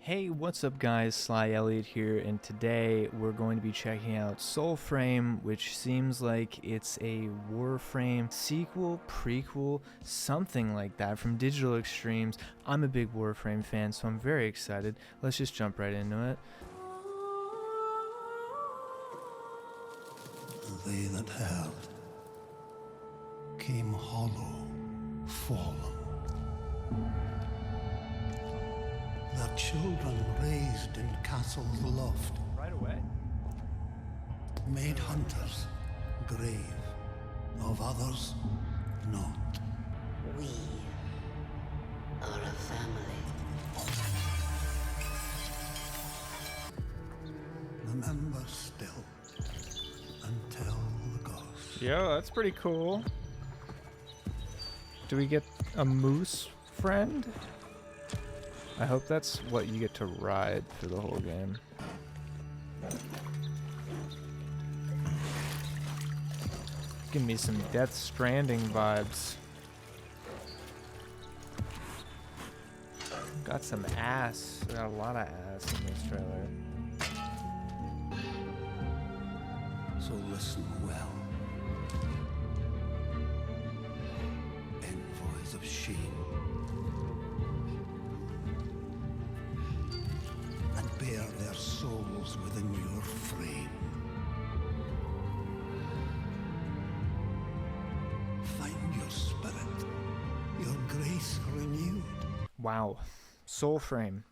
Hey, what's up guys, Sly Elliott here, and today we're going to be checking out Soulframe, which seems like it's a Warframe sequel, prequel, something like that from Digital Extremes. I'm a big Warframe fan, so I'm very excited. Let's just jump right into it. They that have came hollow, fallen. Their children raised in castles loft, Right away. made hunters grave, of others not. We are a family. Remember still and tell the gods. Yo, that's pretty cool. Do we get a moose friend? I hope that's what you get to ride for the whole game. Give me some Death Stranding vibes. Got some ass. Got a lot of ass in this trailer. So listen well. Envoys of shame. And bear their souls within your frame. Find your spirit, your grace renewed. Wow. Soulframe.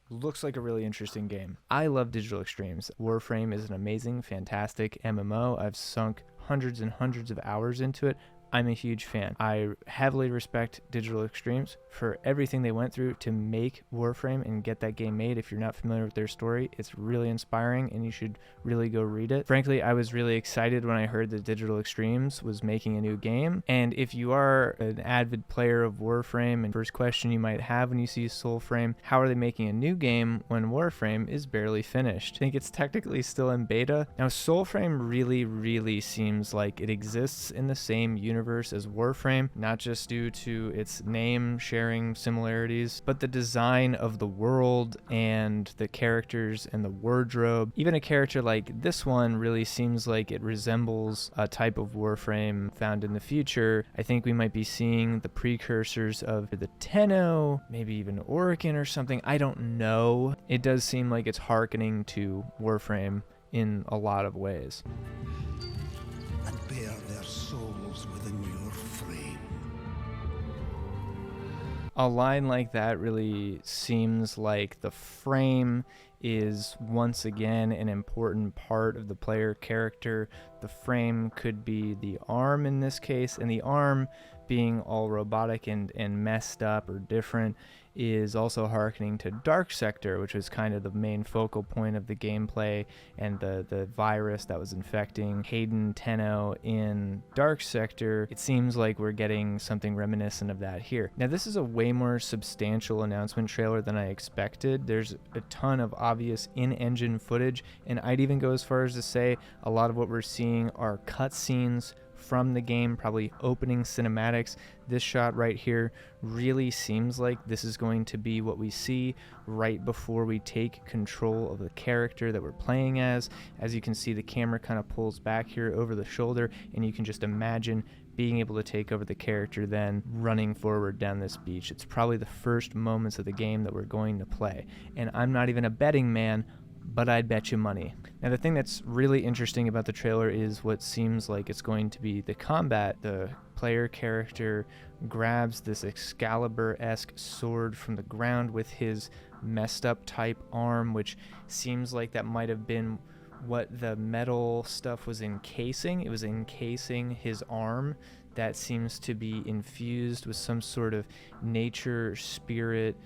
Looks like a really interesting game. I love Digital Extremes. Warframe is an amazing, fantastic MMO. I've sunk hundreds and hundreds of hours into it. I'm a huge fan. I heavily respect Digital Extremes for everything they went through to make Warframe and get that game made. If you're not familiar with their story, it's really inspiring and you should really go read it. Frankly, I was really excited when I heard that Digital Extremes was making a new game. And if you are an avid player of Warframe, and first question you might have when you see Soulframe, how are they making a new game when Warframe is barely finished? I think it's technically still in beta. Now, Soulframe really seems like it exists in the same universe as Warframe, not just due to its name sharing similarities, but the design of the world and the characters and the wardrobe. Even a character like this one really seems like it resembles a type of Warframe found in the future. I think we might be seeing the precursors of the Tenno, maybe even Oregon or something. I don't know. It does seem like it's hearkening to Warframe in a lot of ways. And bear their souls within your frame. A line like that really seems like the frame is once again an important part of the player character. The frame could be the arm in this case, and the arm being all robotic and messed up or different is also hearkening to Dark Sector, which was kind of the main focal point of the gameplay, and the virus that was infecting Hayden Tenno in Dark Sector. It seems like we're getting something reminiscent of that here. Now, this is a way more substantial announcement trailer than I expected. There's a ton of obvious in-engine footage, and I'd even go as far as to say a lot of what we're seeing are cutscenes from the game, probably opening cinematics. This shot right here really seems like this is going to be what we see right before we take control of the character that we're playing as. As you can see, the camera kind of pulls back here over the shoulder, and you can just imagine being able to take over the character then running forward down this beach. It's probably the first moments of the game that we're going to play, and I'm not even a betting man, but I'd bet you money. Now, the thing that's really interesting about the trailer is what seems like it's going to be the combat. The player character grabs this Excalibur-esque sword from the ground with his messed up type arm, which seems like that might have been what the metal stuff was encasing. It was encasing his arm. That seems to be infused with some sort of nature, spirit,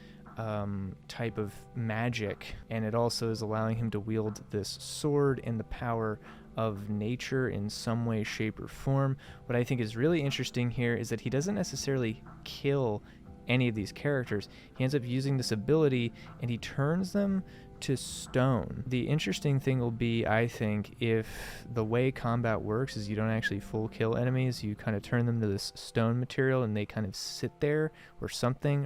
type of magic, and it also is allowing him to wield this sword in the power of nature in some way, shape, or form. What I think is really interesting here is that he doesn't necessarily kill any of these characters. He ends up using this ability and he turns them to stone. The interesting thing will be, I think, if the way combat works is you don't actually full kill enemies, you kind of turn them to this stone material and they kind of sit there, or something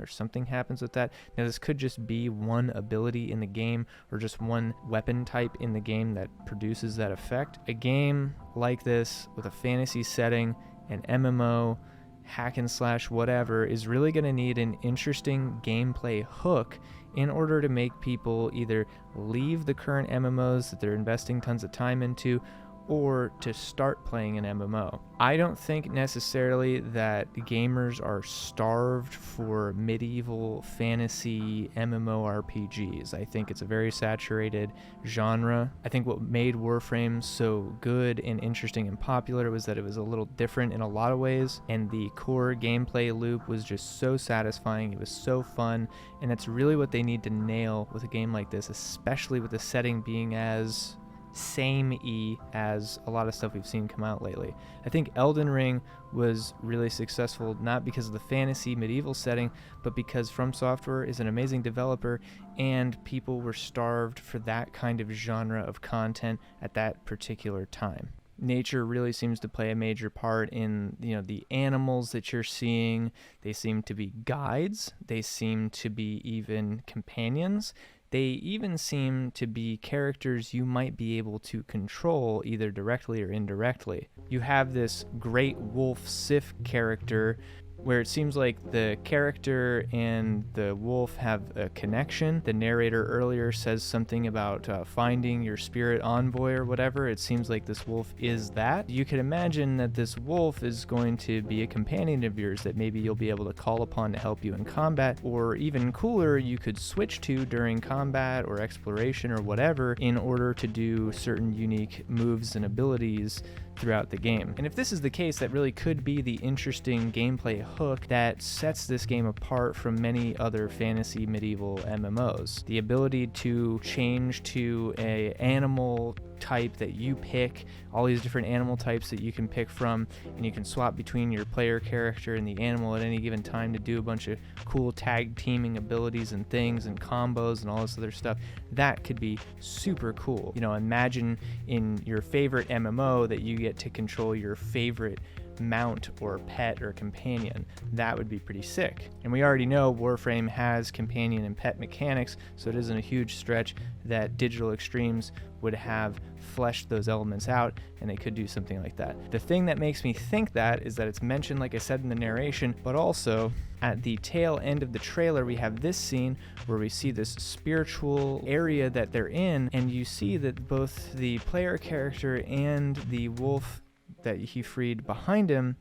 happens with that. Now this could just be one ability in the game or just one weapon type in the game that produces that effect. A game like this with a fantasy setting, an MMO, hack and slash whatever, is really going to need an interesting gameplay hook in order to make people either leave the current MMOs that they're investing tons of time into or to start playing an MMO. I don't think necessarily that gamers are starved for medieval fantasy MMORPGs. I think it's a very saturated genre. I think what made Warframe so good and interesting and popular was that it was a little different in a lot of ways, and the core gameplay loop was just so satisfying. It was so fun, and that's really what they need to nail with a game like this, especially with the setting being as samey as a lot of stuff we've seen come out lately. I think Elden Ring was really successful not because of the fantasy medieval setting, but because From Software is an amazing developer and people were starved for that kind of genre of content at that particular time. Nature really seems to play a major part in, the animals that you're seeing. They seem to be guides. They seem to be even companions. They even seem to be characters you might be able to control either directly or indirectly. You have this great wolf Sif character where it seems like the character and the wolf have a connection. The narrator earlier says something about finding your spirit envoy or whatever. It seems like this wolf is that. You could imagine that this wolf is going to be a companion of yours that maybe you'll be able to call upon to help you in combat, or even cooler, you could switch to during combat or exploration or whatever in order to do certain unique moves and abilities throughout the game. And if this is the case, that really could be the interesting gameplay hook that sets this game apart from many other fantasy medieval MMOs. The ability to change to a animal type that you pick, all these different animal types that you can pick from, and you can swap between your player character and the animal at any given time to do a bunch of cool tag teaming abilities and things and combos and all this other stuff. That could be super cool. Imagine in your favorite MMO that you get to control your favorite mount or pet or companion. That would be pretty sick. And we already know Warframe has companion and pet mechanics, so it isn't a huge stretch that Digital Extremes would have fleshed those elements out, and they could do something like that. The thing that makes me think that is that it's mentioned, like I said, in the narration, but also at the tail end of the trailer we have this scene where we see this spiritual area that they're in, and you see that both the player character and the wolf that he freed behind him,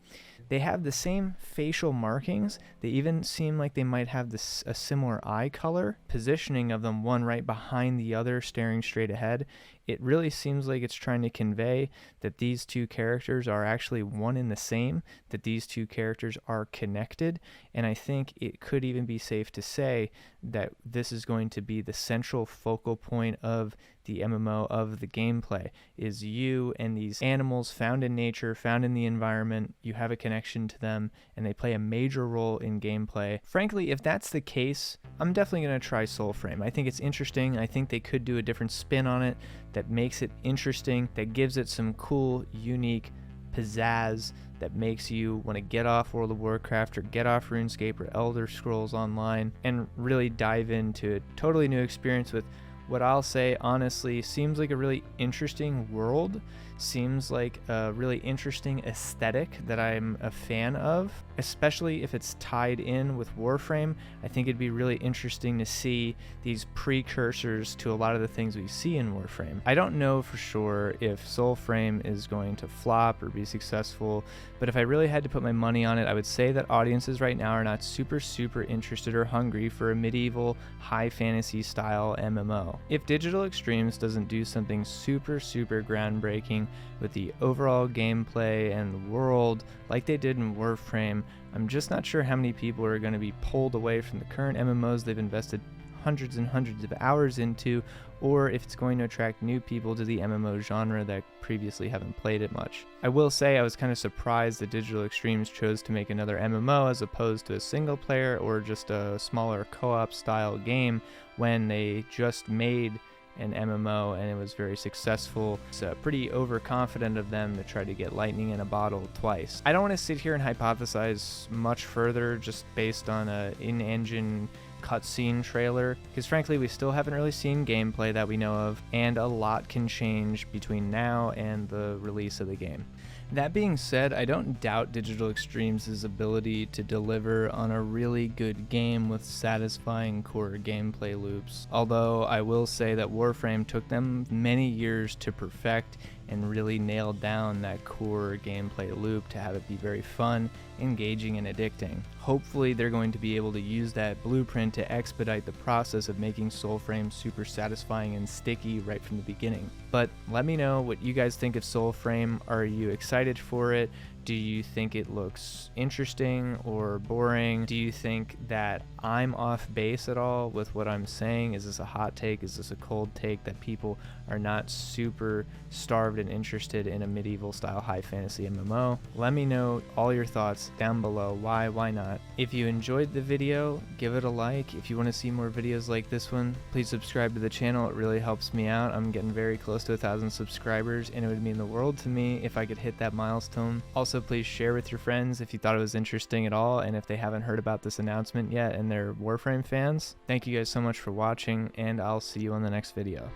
they have the same facial markings. They even seem like they might have a similar eye color, positioning of them one right behind the other, staring straight ahead. It really seems like it's trying to convey that these two characters are actually one and the same, that these two characters are connected, and I think it could even be safe to say that this is going to be the central focal point of the MMO, of the gameplay, is you and these animals found in nature, found in the environment. You have a connection to them, and they play a major role in gameplay. Frankly, if that's the case, I'm definitely going to try Soulframe. I think it's interesting. I think they could do a different spin on it that makes it interesting, that gives it some cool, unique pizzazz, that makes you want to get off World of Warcraft or get off RuneScape or Elder Scrolls Online and really dive into a totally new experience with what I'll say honestly seems like a really interesting world, seems like a really interesting aesthetic that I'm a fan of, especially if it's tied in with Warframe. I think it'd be really interesting to see these precursors to a lot of the things we see in Warframe. I don't know for sure if Soulframe is going to flop or be successful, but if I really had to put my money on it, I would say that audiences right now are not super interested or hungry for a medieval high fantasy style MMO. If Digital Extremes doesn't do something super groundbreaking with the overall gameplay and the world like they did in Warframe, I'm just not sure how many people are going to be pulled away from the current MMOs they've invested hundreds and hundreds of hours into, or if it's going to attract new people to the MMO genre that previously haven't played it much. I will say I was kind of surprised that Digital Extremes chose to make another MMO as opposed to a single player or just a smaller co-op style game when they just made an MMO, and it was very successful. It's pretty overconfident of them to try to get lightning in a bottle twice. I don't want to sit here and hypothesize much further just based on a in-engine cutscene trailer, because frankly we still haven't really seen gameplay that we know of, and a lot can change between now and the release of the game. That being said, I don't doubt Digital Extremes' ability to deliver on a really good game with satisfying core gameplay loops, although I will say that Warframe took them many years to perfect and really nail down that core gameplay loop to have it be very fun, engaging, and addicting. Hopefully they're going to be able to use that blueprint to expedite the process of making Soulframe super satisfying and sticky right from the beginning. But let me know what you guys think of Soulframe. Are you excited for it? Do you think it looks interesting or boring? Do you think that I'm off base at all with what I'm saying? Is this a hot take? Is this a cold take that people are not super starved and interested in a medieval style high fantasy MMO? Let me know all your thoughts down below. Why not? If you enjoyed the video, give it a like. If you want to see more videos like this one, please subscribe to the channel. It really helps me out. I'm getting very close to 1,000 subscribers, and it would mean the world to me if I could hit that milestone. Also, please share with your friends if you thought it was interesting at all, and if they haven't heard about this announcement yet and they're Warframe fans. Thank you guys so much for watching, and I'll see you on the next video.